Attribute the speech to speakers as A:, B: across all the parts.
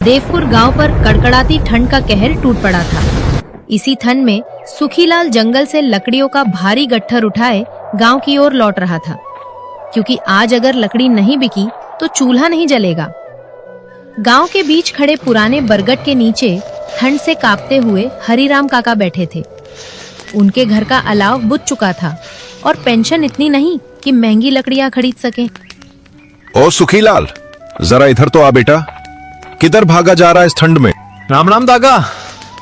A: देवपुर गांव पर कड़कड़ाती ठंड का कहर टूट पड़ा था। इसी ठंड में सुखीलाल जंगल से लकड़ियों का भारी गट्ठर उठाए गांव की ओर लौट रहा था, क्योंकि आज अगर लकड़ी नहीं बिकी तो चूल्हा नहीं जलेगा। गांव के बीच खड़े पुराने बरगद के नीचे ठंड से कांपते हुए हरिराम काका बैठे थे। उनके घर का अलाव बुझ चुका था और पेंशन इतनी नहीं कि महंगी लकड़ियां खरीद सकें।
B: ओ सुखीलाल, जरा इधर तो आ बेटा। किधर भागा जा रहा है इस ठंड में?
C: राम राम दागा,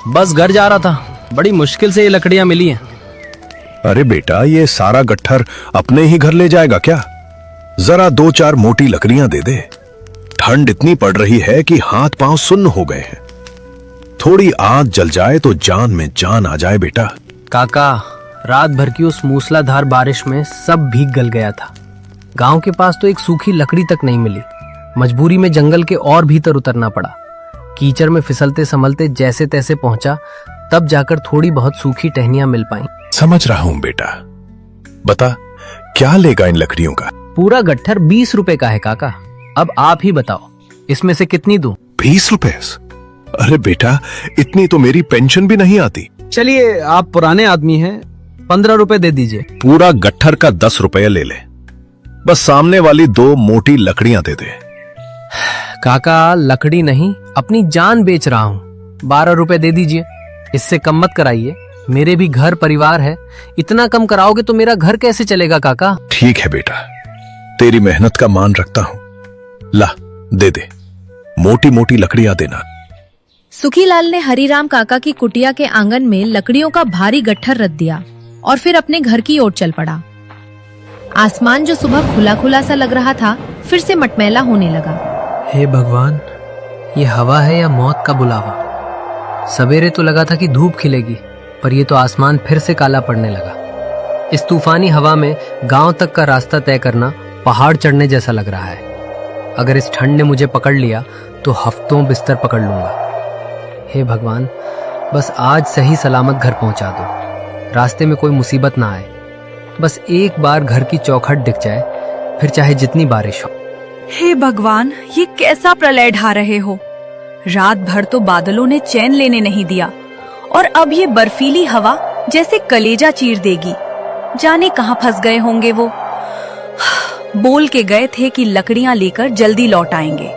C: बस घर जा रहा था। बड़ी मुश्किल से ये लकड़ियां मिली हैं।
B: अरे बेटा, ये सारा गट्ठर अपने ही घर ले जाएगा क्या? जरा 2-4 मोटी लकड़ियां दे दे। ठंड इतनी पड़ रही है कि हाथ पांव सुन्न हो गए हैं। थोड़ी आग जल जाए तो जान में जान आ जाए बेटा।
C: काका, रात भर की उस मूसलाधार बारिश में सब भीग गल गया था। गांव के पास तो एक सूखी लकड़ी तक नहीं मिली। मजबूरी में जंगल के और भीतर उतरना पड़ा। कीचड़ में फिसलते संभलते जैसे तैसे पहुंचा, तब जाकर थोड़ी बहुत सूखी टहनियां मिल पाईं।
B: समझ रहा हूं बेटा। बता, क्या लेगा इन लकड़ियों का?
C: पूरा गट्ठर 20 रुपए का है काका। अब आप ही बताओ, इसमें से कितनी दूं?
B: 20 रुपए? अरे बेटा, इतनी तो मेरी पेंशन भी नहीं आती।
C: चलिए, आप पुराने आदमी हैं, 15 रुपए दे दीजिए।
B: पूरा गट्ठर का 10 रुपए ले ले। बस सामने वाली 2 मोटी लकड़ियां दे दे।
C: काका, लकड़ी नहीं, अपनी जान बेच रहा हूँ। 12 रुपए दे दीजिए। इससे कम मत कराइए, मेरे भी घर परिवार है। इतना कम कराओगे तो मेरा घर कैसे चलेगा काका?
B: ठीक है बेटा, तेरी मेहनत का मान रखता हूँ। ला, दे दे। मोटी मोटी लकड़ियां देना।
A: सुखीलाल ने हरिराम काका की कुटिया के आंगन में लकड़ियों का भारी गट्ठर रख दिया और फिर अपने घर की ओर चल पड़ा। आसमान जो सुबह खुला खुला सा लग रहा था, फिर से मटमैला होने लगा।
C: हे भगवान, ये हवा है या मौत का बुलावा? सवेरे तो लगा था कि धूप खिलेगी, पर ये तो आसमान फिर से काला पड़ने लगा। इस तूफानी हवा में गांव तक का रास्ता तय करना पहाड़ चढ़ने जैसा लग रहा है। अगर इस ठंड ने मुझे पकड़ लिया तो हफ्तों बिस्तर पकड़ लूंगा। हे भगवान, बस आज सही सलामत घर पहुंचा दो। रास्ते में कोई मुसीबत ना आए। बस एक बार घर की चौखट दिख जाए, फिर चाहे जितनी बारिश हो।
D: हे भगवान, ये कैसा प्रलय ढा रहे हो? रात भर तो बादलों ने चैन लेने नहीं दिया और अब ये बर्फीली हवा जैसे कलेजा चीर देगी। जाने कहां फंस गए होंगे वो। बोल के गए थे कि लकड़ियां लेकर जल्दी लौट आएंगे,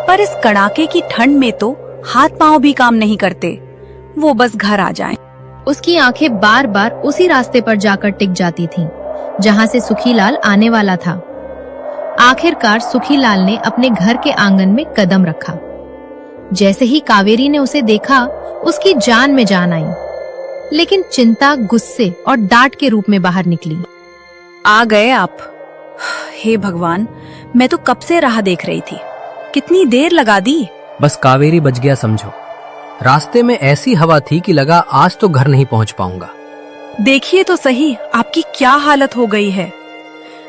D: पर इस कड़ाके की ठंड में तो हाथ पांव भी काम नहीं करते। वो बस घर आ जाएं।
A: उसकी आंखें बार बार उसी रास्ते पर जाकर टिक जाती थीं, जहां से सुखीलाल आने वाला था। आखिरकार सुखीलाल ने अपने घर के आंगन में कदम रखा। जैसे ही कावेरी ने उसे देखा, उसकी जान में जान आई, लेकिन चिंता गुस्से और डांट के रूप में बाहर निकली।
D: आ गए आप? हे भगवान, मैं तो कब से राह देख रही थी। कितनी देर लगा दी।
C: बस कावेरी बच गया समझो। रास्ते में ऐसी हवा थी कि लगा आज तो घर नहीं पहुंच पाऊंगा।
D: देखिए तो सही, आपकी क्या हालत हो गई है।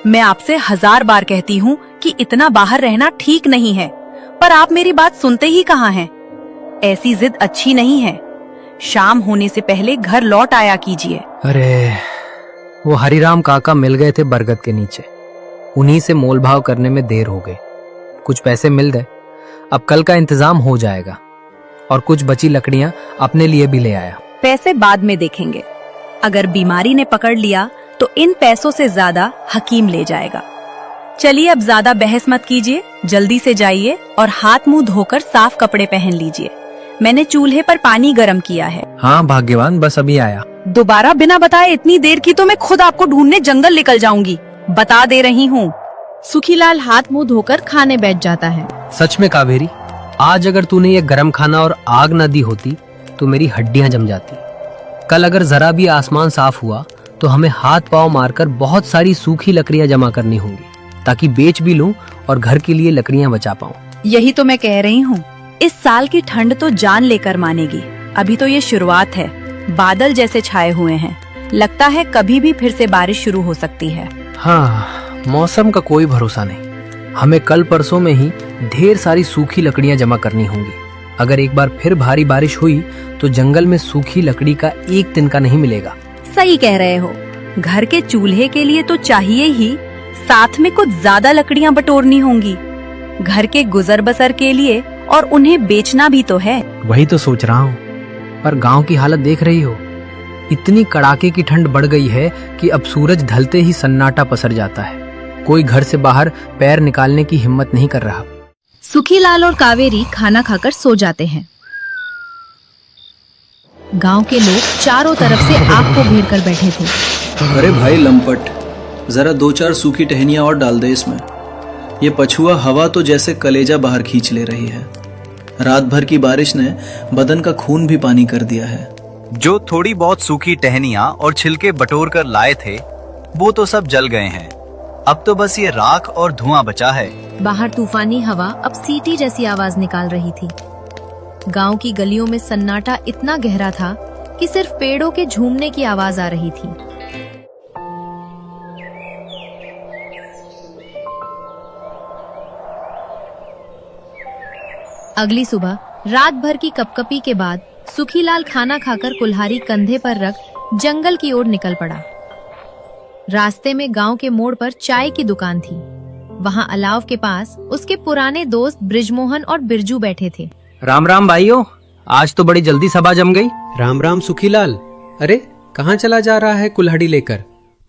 D: मैं आपसे 1000 बार कहती हूँ कि इतना बाहर रहना ठीक नहीं है, पर आप मेरी बात सुनते ही कहाँ हैं। ऐसी जिद अच्छी नहीं है। शाम होने से पहले घर लौट आया कीजिए।
C: अरे, वो हरिराम काका मिल गए थे बरगद के नीचे। उन्हीं से मोलभाव करने में देर हो गई। कुछ पैसे मिल गए, अब कल का इंतजाम हो जाएगा। और कुछ बची लकड़ियां अपने लिए भी ले आया।
D: पैसे बाद में देखेंगे। अगर बीमारी ने पकड़ लिया तो इन पैसों से ज्यादा हकीम ले जाएगा। चलिए, अब ज्यादा बहस मत कीजिए, जल्दी से जाइए और हाथ मुंह धोकर साफ कपड़े पहन लीजिए। मैंने चूल्हे पर पानी गर्म किया है।
C: हाँ भाग्यवान, बस अभी आया।
D: दोबारा बिना बताए इतनी देर की तो मैं खुद आपको ढूंढने जंगल निकल जाऊंगी, बता दे रही हूँ।
A: सुखीलाल हाथ मुंह धोकर खाने बैठ जाता है।
C: सच में कावेरी, आज अगर तूने ये गरम खाना और आग न दी होती तो मेरी हड्डियां जम जाती। कल अगर जरा भी आसमान साफ हुआ तो हमें हाथ पांव मारकर बहुत सारी सूखी लकड़ियां जमा करनी होंगी, ताकि बेच भी लूं और घर के लिए लकड़ियां बचा पाऊं।
D: यही तो मैं कह रही हूँ। इस साल की ठंड तो जान लेकर मानेगी। अभी तो ये शुरुआत है। बादल जैसे छाए हुए हैं, लगता है कभी भी फिर से बारिश शुरू हो सकती है।
C: हाँ, मौसम का कोई भरोसा नहीं। हमें कल परसों में ही ढेर सारी सूखी लकड़ियां जमा करनी होंगी। अगर एक बार फिर भारी बारिश हुई तो जंगल में सूखी लकड़ी का एक तिनका नहीं मिलेगा।
D: सही कह रहे हो। घर के चूल्हे के लिए तो चाहिए ही, साथ में कुछ ज्यादा लकड़ियां बटोरनी होंगी। घर के गुजर बसर के लिए और उन्हें बेचना भी तो है।
C: वही तो सोच रहा हूँ, पर गांव की हालत देख रही हो, इतनी कड़ाके की ठंड बढ़ गई है कि अब सूरज ढलते ही सन्नाटा पसर जाता है। कोई घर से बाहर पैर निकालने की हिम्मत नहीं कर रहा।
A: सुखीलाल और कावेरी खाना खाकर सो जाते हैं। गांव के लोग चारों तरफ से आग को घेर कर बैठे थे।
E: अरे भाई लंपट, जरा 2-4 सूखी टहनियां और डाल दे इसमें। ये पछुआ हवा तो जैसे कलेजा बाहर खींच ले रही है। रात भर की बारिश ने बदन का खून भी पानी कर दिया है।
F: जो थोड़ी बहुत सूखी टहनियां और छिलके बटोर कर लाए थे वो तो सब जल गए हैं। अब तो बस ये राख और धुआं बचा है।
A: बाहर तूफानी हवा अब सीटी जैसी आवाज निकाल रही थी। गांव की गलियों में सन्नाटा इतना गहरा था कि सिर्फ पेड़ों के झूमने की आवाज आ रही थी। अगली सुबह रात भर की कपकपी के बाद सुखीलाल खाना खाकर कुल्हाड़ी कंधे पर रख जंगल की ओर निकल पड़ा। रास्ते में गांव के मोड़ पर चाय की दुकान थी। वहां अलाव के पास उसके पुराने दोस्त ब्रिजमोहन और बिरजू बैठे थे।
C: राम राम भाइयों, आज तो बड़ी जल्दी सभा जम गई।
G: राम राम सुखीलाल। अरे कहाँ चला जा रहा है कुल्हाड़ी लेकर?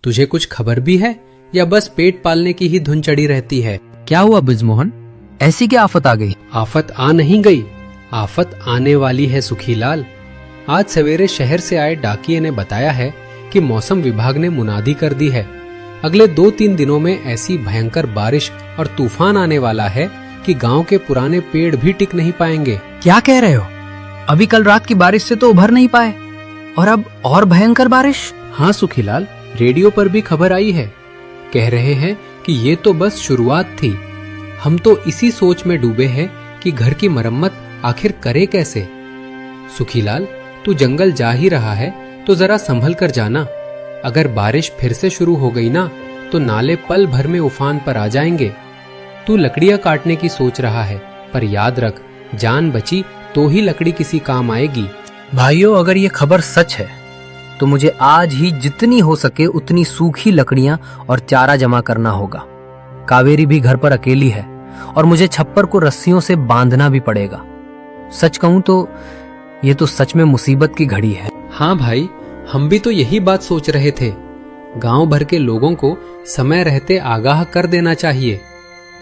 G: तुझे कुछ खबर भी है या बस पेट पालने की ही धुन चढ़ी रहती है?
C: क्या हुआ ब्रिजमोहन, ऐसी क्या आफत आ गई?
G: आफत आ नहीं गई, आफत आने वाली है सुखीलाल। आज सवेरे शहर से आए डाकिये ने बताया है कि मौसम विभाग ने मुनादी कर दी है। अगले 2-3 दिनों में ऐसी भयंकर बारिश और तूफान आने वाला है कि गांव के पुराने पेड़ भी टिक नहीं पाएंगे।
C: क्या कह रहे हो? अभी कल रात की बारिश से तो उभर नहीं पाए और अब और भयंकर बारिश?
G: हाँ सुखीलाल, रेडियो पर भी खबर आई है। कह रहे हैं कि ये तो बस शुरुआत थी। हम तो इसी सोच में डूबे हैं कि घर की मरम्मत आखिर करे कैसे। सुखीलाल, तू जंगल जा ही रहा है तो जरा संभल कर जाना। अगर बारिश फिर से शुरू हो गई ना तो नाले पल भर में उफान पर आ जाएंगे। तू लकड़ियां काटने की सोच रहा है, पर याद रख, जान बची तो ही लकड़ी किसी काम आएगी।
C: भाइयों, अगर ये खबर सच है तो मुझे आज ही जितनी हो सके उतनी सूखी लकड़ियां और चारा जमा करना होगा। कावेरी भी घर पर अकेली है और मुझे छप्पर को रस्सियों से बांधना भी पड़ेगा। सच कहूं तो ये तो सच में मुसीबत की घड़ी है।
G: हाँ भाई, हम भी तो यही बात सोच रहे थे। गांव भर के लोगों को समय रहते आगाह कर देना चाहिए।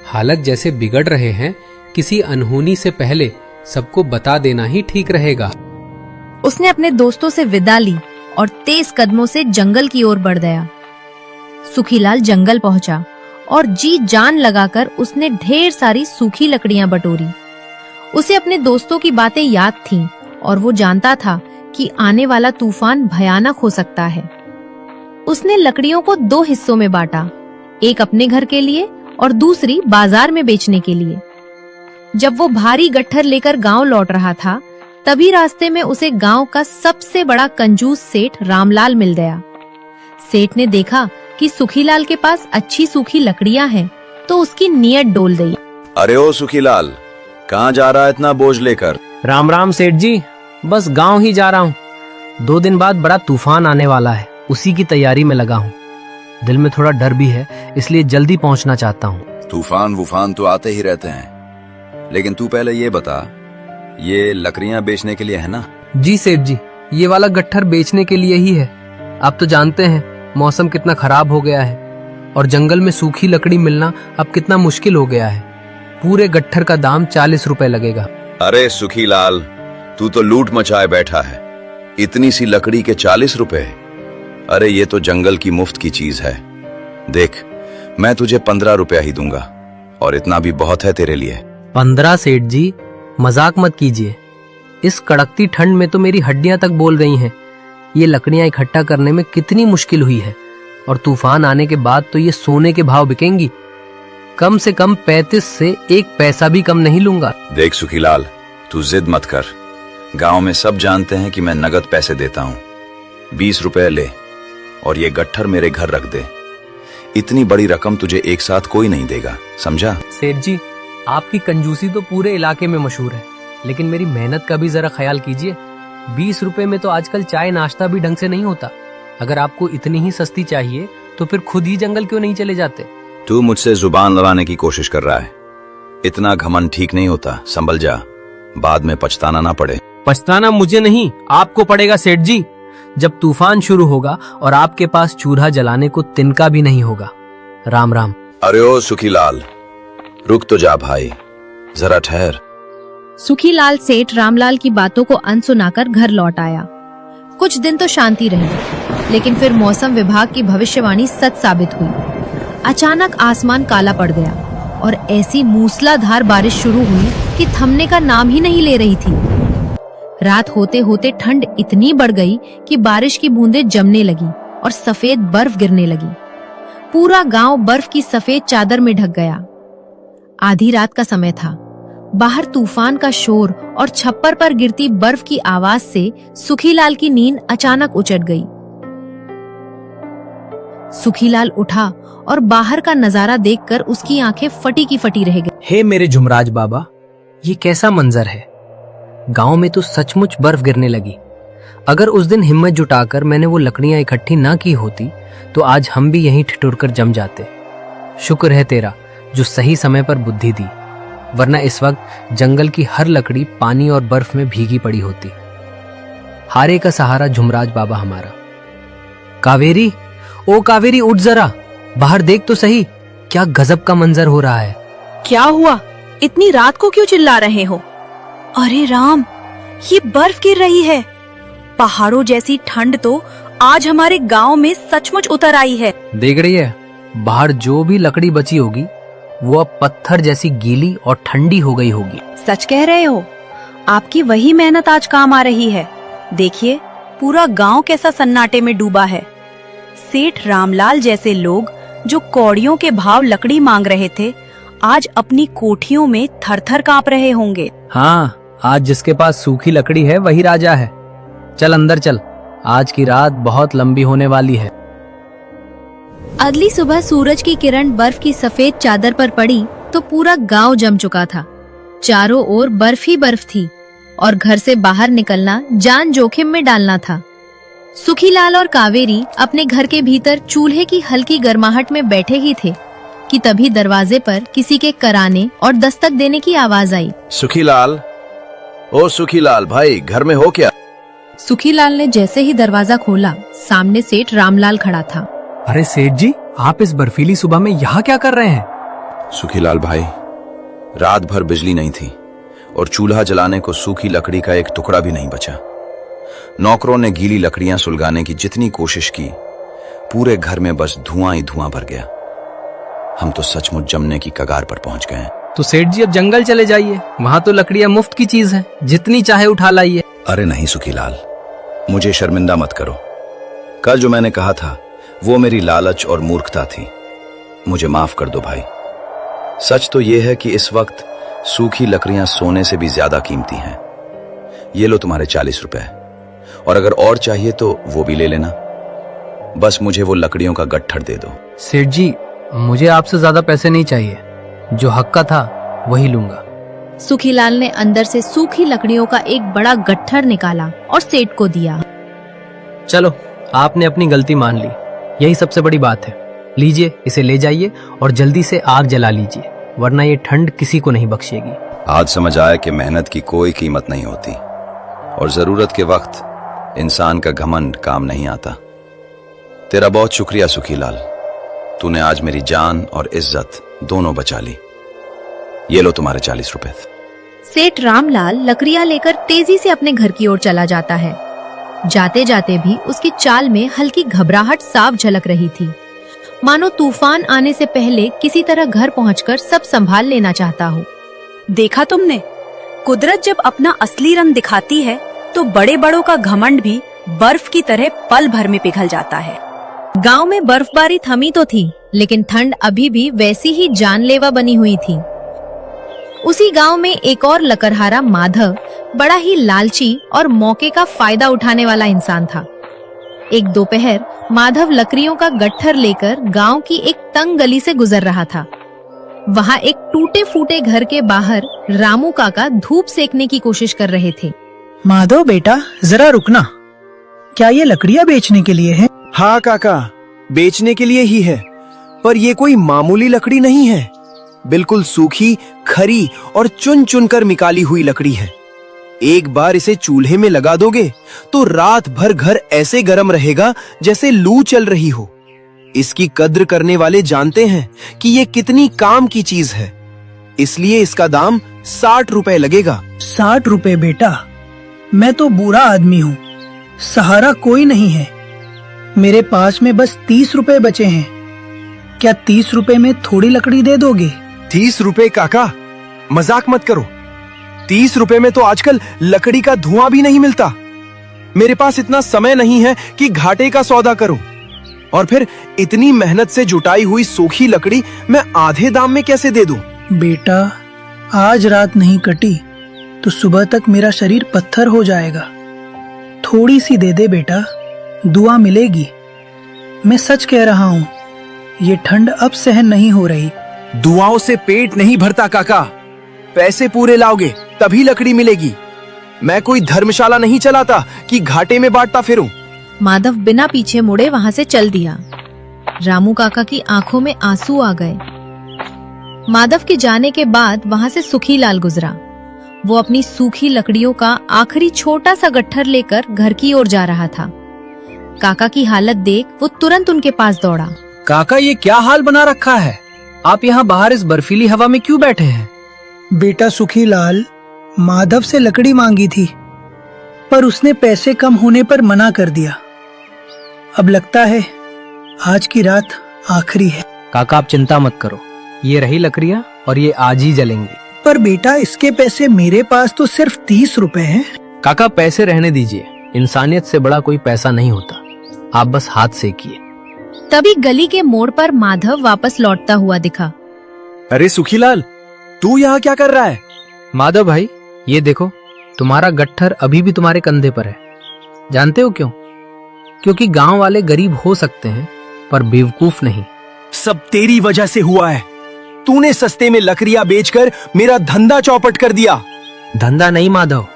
G: हालत जैसे बिगड़ रहे हैं, किसी अनहोनी से पहले सबको बता देना ही ठीक रहेगा।
A: उसने अपने दोस्तों से विदा ली और तेज कदमों से जंगल की ओर बढ़ गया। सुखीलाल जंगल पहुंचा और जी जान लगाकर उसने ढेर सारी सूखी लकड़ियां बटोरी। उसे अपने दोस्तों की बातें याद थीं और वो जानता था कि आने वाला तूफान भयानक हो सकता है। उसने लकड़ियों को 2 हिस्सों में बांटा, एक अपने घर के लिए और दूसरी बाजार में बेचने के लिए। जब वो भारी गट्ठर लेकर गांव लौट रहा था, तभी रास्ते में उसे गांव का सबसे बड़ा कंजूस सेठ रामलाल मिल गया। सेठ ने देखा कि सुखीलाल के पास अच्छी सूखी लकड़ियां हैं, तो उसकी नीयत डोल गई।
B: अरे ओ सुखीलाल, कहाँ जा रहा है इतना बोझ लेकर?
C: राम राम सेठ जी, बस गांव ही जा रहा हूँ। 2 दिन बाद बड़ा तूफान आने वाला है, उसी की तैयारी में लगा हूँ। दिल में थोड़ा डर भी है, इसलिए जल्दी पहुँचना चाहता हूँ।
H: तूफान वूफान तो आते ही रहते हैं, लेकिन तू पहले ये बता, ये लकड़ियां बेचने के लिए है ना?
C: जी सेठ जी, ये वाला गट्ठर बेचने के लिए ही है। आप तो जानते हैं मौसम कितना खराब हो गया है और जंगल में सूखी लकड़ी मिलना अब कितना मुश्किल हो गया है। पूरे गट्ठर का दाम 40 रुपए लगेगा।
H: अरे सुखीलाल, तू तो लूट मचाए बैठा है। इतनी सी लकड़ी के 40 रुपए? अरे ये तो जंगल की मुफ्त की चीज है। देख, मैं तुझे 15 रुपया ही दूंगा और इतना भी बहुत है तेरे लिए।
C: 15 सेठ जी, मजाक मत कीजिए। इस कड़कती ठंड में तो मेरी हड्डियां तक बोल गई हैं। ये लकड़ियां इकट्ठा करने में कितनी मुश्किल हुई है और तूफान आने के बाद तो ये सोने के भाव बिकेंगी। कम से कम 35 से 1 पैसा भी कम नहीं लूंगा।
H: देख सुखीलाल, तू जिद मत कर। गांव में सब जानते हैं कि मैं नगद पैसे देता हूँ। 20 रुपए ले और ये गट्ठर मेरे घर रख दे। इतनी बड़ी रकम तुझे एक साथ कोई नहीं देगा, समझा?
C: सेठ जी, आपकी कंजूसी तो पूरे इलाके में मशहूर है, लेकिन मेरी मेहनत का भी जरा ख्याल कीजिए। 20 रुपए में तो आजकल चाय नाश्ता भी ढंग से नहीं होता। अगर आपको इतनी ही सस्ती चाहिए तो फिर खुद ही जंगल क्यों नहीं चले जाते?
H: तू मुझसे जुबान लड़ाने की कोशिश कर रहा है। इतना घमंड ठीक नहीं होता, संभल जा, बाद में पछताना ना पड़े।
C: पछताना मुझे नहीं, आपको पड़ेगा सेठ जी। जब तूफान शुरू होगा और आपके पास चूल्हा जलाने को तिनका भी नहीं होगा। राम राम।
H: अरे ओ सुखीलाल, रुक तो जा भाई, जरा ठहर।
A: सुखीलाल सेठ रामलाल की बातों को अनसुनाकर घर लौट आया। कुछ दिन तो शांति रही, लेकिन फिर मौसम विभाग की भविष्यवाणी सच साबित हुई। अचानक आसमान काला पड़ गया और ऐसी मूसलाधार बारिश शुरू हुई कि थमने का नाम ही नहीं ले रही थी। रात होते होते ठंड इतनी बढ़ गई कि बारिश की बूंदें जमने लगी और सफेद बर्फ गिरने लगी। पूरा गांव बर्फ की सफेद चादर में ढक गया। आधी रात का समय था। बाहर तूफान का शोर और छप्पर पर गिरती बर्फ की आवाज से सुखीलाल की नींद अचानक उचट गई। सुखीलाल उठा और बाहर का नजारा देखकर उसकी आंखें फटी की फटी रह गई।
C: हे मेरे जुमराज बाबा, ये कैसा मंजर है। गांव में तो सचमुच बर्फ गिरने लगी। अगर उस दिन हिम्मत जुटाकर मैंने वो लकड़ियां इकट्ठी ना की होती तो आज हम भी यहीं ठिठुरकर जम जाते। शुक्र है तेरा जो सही समय पर बुद्धि दी, वरना इस वक्त जंगल की हर लकड़ी पानी और बर्फ में भीगी पड़ी होती। हारे का सहारा जुमराज बाबा हमारा। कावेरी, ओ कावेरी, उठ जरा, बाहर देख तो सही, क्या गजब का मंजर हो रहा है।
D: क्या हुआ? इतनी रात को क्यों चिल्ला रहे हो? अरे राम, ये बर्फ गिर रही है। पहाड़ों जैसी ठंड तो आज हमारे गांव में सचमुच उतर आई है।
C: देख रही है, बाहर जो भी लकड़ी बची होगी वो अब पत्थर जैसी गीली और ठंडी हो गई होगी।
D: सच कह रहे हो, आपकी वही मेहनत आज काम आ रही है। देखिए, पूरा गांव कैसा सन्नाटे में डूबा है। सेठ रामलाल जैसे लोग जो कौड़ियों के भाव लकड़ी मांग रहे थे, आज अपनी कोठियों में थरथर कांप रहे होंगे।
C: हाँ, आज जिसके पास सूखी लकड़ी है वही राजा है। चल अंदर चल, आज की रात बहुत लंबी होने वाली है।
A: अगली सुबह सूरज की किरण बर्फ की सफेद चादर पर पड़ी तो पूरा गांव जम चुका था। चारों ओर बर्फ ही बर्फ थी और घर से बाहर निकलना जान जोखिम में डालना था। सुखीलाल और कावेरी अपने घर के भीतर चूल्हे की हल्की गर्माहट में बैठे ही थे कि तभी दरवाजे पर किसी के कराने और दस्तक देने की आवाज आई।
H: सुखीलाल, ओ सुखीलाल भाई, घर में हो क्या?
A: सुखीलाल ने जैसे ही दरवाजा खोला, सामने सेठ रामलाल खड़ा था।
C: अरे सेठ जी, आप इस बर्फीली सुबह में यहाँ क्या कर रहे हैं?
H: सुखीलाल भाई, रात भर बिजली नहीं थी और चूल्हा जलाने को सूखी लकड़ी का एक टुकड़ा भी नहीं बचा। नौकरों ने गीली लकड़ियां सुलगाने की जितनी कोशिश की, पूरे घर में बस धुआं ही धुआं भर गया। हम तो सचमुच जमने की कगार पर पहुंच गए हैं।
C: तो सेठ जी अब जंगल चले जाइए, वहाँ तो लकड़ियाँ मुफ्त की चीज है, जितनी चाहे उठा लाइए।
H: अरे नहीं सुखीलाल, मुझे शर्मिंदा मत करो। कल जो मैंने कहा था वो मेरी लालच और मूर्खता थी। मुझे माफ कर दो भाई। सच तो यह है कि इस वक्त सूखी लकड़ियां सोने से भी ज्यादा कीमती हैं। ये लो तुम्हारे 40 रुपए, और अगर और चाहिए तो वो भी ले लेना। बस मुझे वो लकड़ियों का गट्ठर दे दो।
C: सेठ जी, मुझे आपसे ज्यादा पैसे नहीं चाहिए, जो हक का था वही लूंगा।
A: सुखीलाल ने अंदर से सूखी लकड़ियों का एक बड़ा गट्ठर निकाला और सेठ को दिया।
C: चलो, आपने अपनी गलती मान ली, यही सबसे बड़ी बात है। लीजिए, इसे ले जाइए और जल्दी से आग जला लीजिए, वरना ये ठंड किसी को नहीं बख्शेगी।
H: आज समझ आया कि मेहनत की कोई कीमत नहीं होती और जरूरत के वक्त इंसान का घमंड काम नहीं आता। तेरा बहुत शुक्रिया सुखीलाल, तूने आज मेरी जान और इज्जत दोनों बचा ली। ये लो तुम्हारे 40 रुपए।
A: सेठ रामलाल लकड़ियां लेकर तेजी से अपने घर की ओर चला जाता है। जाते जाते भी उसकी चाल में हल्की घबराहट साफ झलक रही थी, मानो तूफान आने से पहले किसी तरह घर पहुंचकर सब संभाल लेना चाहता हो।
D: देखा तुमने, कुदरत जब अपना असली रंग दिखाती है तो बड़े बड़ों का घमंड भी बर्फ की तरह पल भर में पिघल जाता है।
A: गांव में बर्फबारी थमी तो थी, लेकिन ठंड अभी भी वैसी ही जानलेवा बनी हुई थी। उसी गांव में एक और लकड़हारा माधव बड़ा ही लालची और मौके का फायदा उठाने वाला इंसान था। एक दोपहर माधव लकड़ियों का गट्ठर लेकर गांव की एक तंग गली से गुजर रहा था। वहां एक टूटे फूटे घर के बाहर रामू काका धूप सेकने की कोशिश कर रहे थे।
I: माधव बेटा, जरा रुकना, क्या ये लकड़ियाँ बेचने के लिए है?
J: हाँ काका, बेचने के लिए ही है, पर ये कोई मामूली लकड़ी नहीं है। बिल्कुल सूखी, खरी और चुन चुन कर निकाली हुई लकड़ी है। एक बार इसे चूल्हे में लगा दोगे तो रात भर घर ऐसे गर्म रहेगा जैसे लू चल रही हो। इसकी कद्र करने वाले जानते हैं कि ये कितनी काम की चीज है, इसलिए इसका दाम 60 रुपए लगेगा।
I: 60 रुपए बेटा? मैं तो बुरा आदमी हूँ, सहारा कोई नहीं है। मेरे पास में बस 30 रुपए बचे हैं। क्या 30 रुपए में थोड़ी लकड़ी दे दोगे?
J: 30 रुपए काका, मजाक मत करो। 30 रुपए में तो आजकल लकड़ी का धुआं भी नहीं मिलता। मेरे पास इतना समय नहीं है कि घाटे का सौदा करूं, और फिर इतनी मेहनत से जुटाई हुई सूखी लकड़ी मैं आधे दाम में कैसे दे दूं?
I: बेटा, आज रात नहीं कटी तो सुबह तक मेरा शरीर पत्थर हो जाएगा। थोड़ी सी दे दे बेटा, दुआ मिलेगी। मैं सच कह रहा हूँ, ये ठंड अब सहन नहीं हो रही।
J: दुआओं से पेट नहीं भरता काका, पैसे पूरे लाओगे तभी लकड़ी मिलेगी। मैं कोई धर्मशाला नहीं चलाता कि घाटे में बांटता फिरूं।
A: माधव बिना पीछे मुड़े वहां से चल दिया। रामू काका की आंखों में आंसू आ गए। माधव के जाने के बाद वहां से सुखीलाल गुजरा। वो अपनी सूखी लकड़ियों का आखिरी छोटा सा गट्ठर लेकर घर की ओर जा रहा था। काका की हालत देख वो तुरंत उनके पास दौड़ा।
C: काका, ये क्या हाल बना रखा है? आप यहाँ बाहर इस बर्फीली हवा में क्यों बैठे हैं?
I: बेटा सुखीलाल, माधव से लकड़ी मांगी थी, पर उसने पैसे कम होने पर मना कर दिया। अब लगता है आज की रात आखिरी है।
C: काका, आप चिंता मत करो, ये रही लकड़ियाँ और ये आज ही जलेंगी।
I: पर बेटा, इसके पैसे मेरे पास तो सिर्फ 30 रुपए हैं।
C: काका, पैसे रहने दीजिए, इंसानियत से बड़ा कोई पैसा नहीं होता। आप बस हाथ सेकिए।
A: तभी गली के मोड़ पर माधव वापस लौटता हुआ दिखा।
J: अरे सुखीलाल, तू यहाँ क्या कर रहा है?
C: माधव भाई, ये देखो, तुम्हारा गट्ठर अभी भी तुम्हारे कंधे पर है। जानते हो क्यों? क्योंकि गांव वाले गरीब हो सकते हैं पर बेवकूफ नहीं।
J: सब तेरी वजह से हुआ है। तूने सस्ते में लकड़ियां बेचकर मेरा धंधा चौपट कर दिया।
C: धंधा नहीं माधव,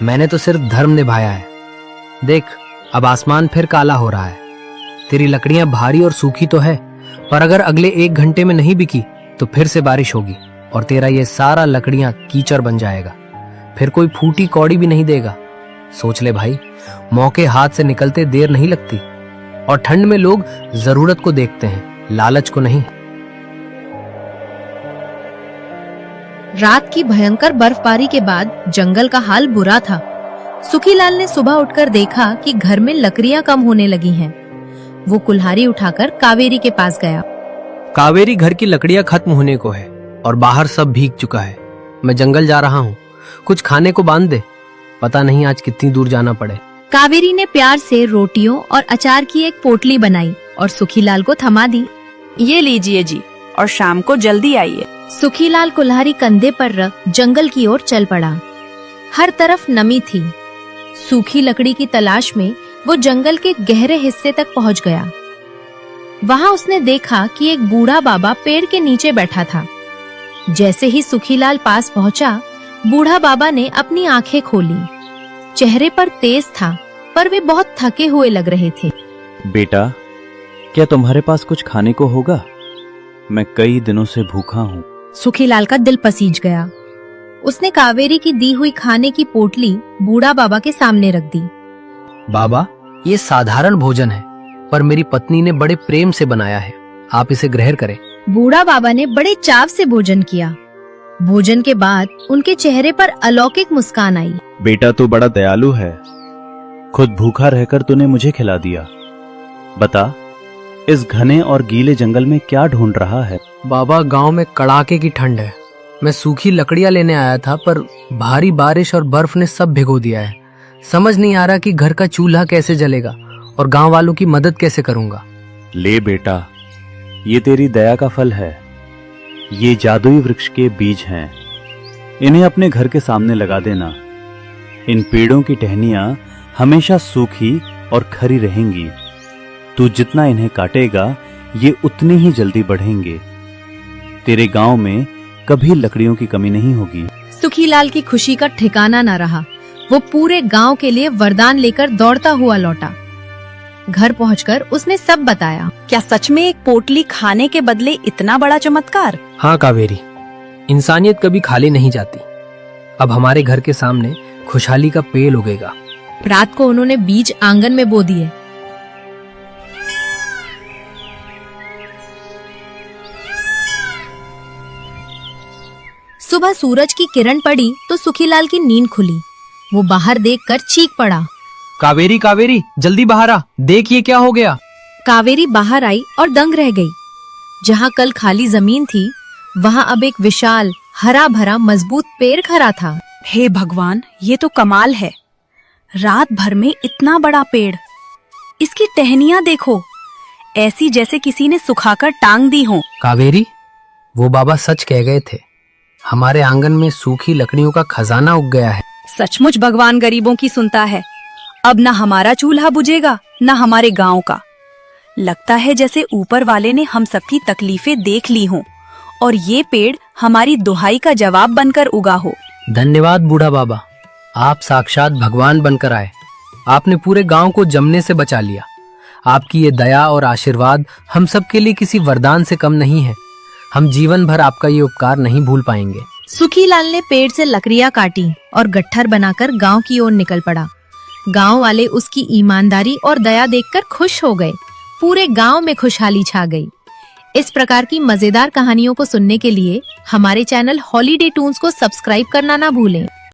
C: मैंने तो सिर्फ धर्म निभाया है। देख, अब आसमान फिर काला हो रहा है। तेरी लकड़ियां भारी और सूखी तो है, पर अगर अगले 1 घंटे में नहीं बिकी तो फिर से बारिश होगी और तेरा ये सारा लकड़ियां कीचड़ बन जाएगा। फिर कोई फूटी कौड़ी भी नहीं देगा। सोच ले भाई, मौके हाथ से निकलते देर नहीं लगती, और ठंड में लोग जरूरत को देखते हैं, लालच को नहीं।
A: रात की भयंकर बर्फबारी के बाद जंगल का हाल बुरा था। सुखीलाल ने सुबह उठकर देखा कि घर में लकड़ियां कम होने लगी हैं। वो कुल्हाड़ी उठाकर कावेरी के पास गया।
C: कावेरी, घर की लकड़ियां खत्म होने को है और बाहर सब भीग चुका है। मैं जंगल जा रहा हूँ, कुछ खाने को बांध दे। पता नहीं आज कितनी दूर जाना पड़े।
A: कावेरी ने प्यार से रोटियों और अचार की एक पोटली बनाई और सुखीलाल को थमा दी।
D: ये लीजिए जी, और शाम को जल्दी आइए।
A: सुखीलाल कुल्हाड़ी कंधे पर रख जंगल की ओर चल पड़ा। हर तरफ नमी थी। सूखी लकड़ी की तलाश में वो जंगल के गहरे हिस्से तक पहुंच गया। वहां उसने देखा कि एक बूढ़ा बाबा पेड़ के नीचे बैठा था। जैसे ही सुखीलाल पास पहुंचा, बूढ़ा बाबा ने अपनी आंखें खोली। चेहरे पर तेज था, पर वे बहुत थके हुए लग रहे थे।
K: बेटा, क्या तुम्हारे पास कुछ खाने को होगा? मैं कई दिनों से भूखा हूँ।
A: सुखीलाल का दिल पसीज गया। उसने कावेरी की दी हुई खाने की पोटली बूढ़ा बाबा के सामने रख दी।
C: बाबा, ये साधारण भोजन है, पर मेरी पत्नी ने बड़े प्रेम से बनाया है। आप इसे ग्रहण करें।
A: बूढ़ा बाबा ने बड़े चाव से भोजन किया। भोजन के बाद उनके चेहरे पर अलौकिक मुस्कान आई।
K: बेटा, तू बड़ा दयालु है। खुद भूखा रहकर तूने मुझे खिला दिया। बता, इस घने और गीले जंगल में क्या ढूंढ रहा है?
C: बाबा, गांव में कड़ाके की ठंड है। मैं सूखी लकड़ियां लेने आया था, पर भारी बारिश और बर्फ ने सब भिगो दिया है। समझ नहीं आ रहा कि घर का चूल्हा कैसे जलेगा और गांव वालों की मदद कैसे करूंगा।
K: ले बेटा, ये तेरी दया का फल है। ये जादुई वृक्ष के बीज हैं। इन्हें अपने घर के सामने लगा देना। इन पेड़ों की टहनियां हमेशा सूखी और खरी रहेंगी। तू जितना इन्हें काटेगा, ये उतनी ही जल्दी बढ़ेंगे। तेरे गांव में कभी लकड़ियों की कमी नहीं होगी।
A: सुखीलाल की खुशी का ठिकाना न रहा। वो पूरे गांव के लिए वरदान लेकर दौड़ता हुआ लौटा। घर पहुंचकर उसने सब बताया।
D: क्या सच में एक पोटली खाने के बदले इतना बड़ा चमत्कार?
C: हाँ कावेरी, इंसानियत कभी खाली नहीं जाती। अब हमारे घर के सामने खुशहाली का पेड़ उगेगा।
A: रात को उन्होंने बीज आंगन में बो दिए। सुबह सूरज की किरण पड़ी तो सुखीलाल की नींद खुली। वो बाहर देखकर चीख पड़ा।
C: कावेरी कावेरी जल्दी बाहर आ, देख ये क्या हो गया।
A: कावेरी बाहर आई और दंग रह गई। जहाँ कल खाली जमीन थी वहाँ अब एक विशाल हरा भरा मजबूत पेड़ खड़ा था।
D: हे भगवान, ये तो कमाल है। रात भर में इतना बड़ा पेड़, इसकी टहनियां देखो, ऐसी जैसे किसी ने सुखाकर टांग दी हो।
C: कावेरी, वो बाबा सच कह गए थे। हमारे आंगन में सूखी लकड़ियों का खजाना उग गया है।
D: सचमुच भगवान गरीबों की सुनता है। अब ना हमारा चूल्हा बुझेगा, ना हमारे गांव का। लगता है जैसे ऊपर वाले ने हम सबकी तकलीफें देख ली हों और ये पेड़ हमारी दुहाई का जवाब बनकर उगा हो।
C: धन्यवाद बूढ़ा बाबा, आप साक्षात भगवान बनकर आए। आपने पूरे गांव को जमने से बचा लिया। आपकी ये दया और आशीर्वाद हम सब के लिए किसी वरदान से कम नहीं है। हम जीवन भर आपका ये उपकार नहीं भूल पाएंगे।
A: सुखीलाल ने पेड़ से लकड़ियां काटी और गट्ठर बनाकर गांव की ओर निकल पड़ा। गांव वाले उसकी ईमानदारी और दया देखकर खुश हो गए। पूरे गांव में खुशहाली छा गई। इस प्रकार की मजेदार कहानियों को सुनने के लिए हमारे चैनल हॉलीडे टून्स को सब्सक्राइब करना ना भूलें।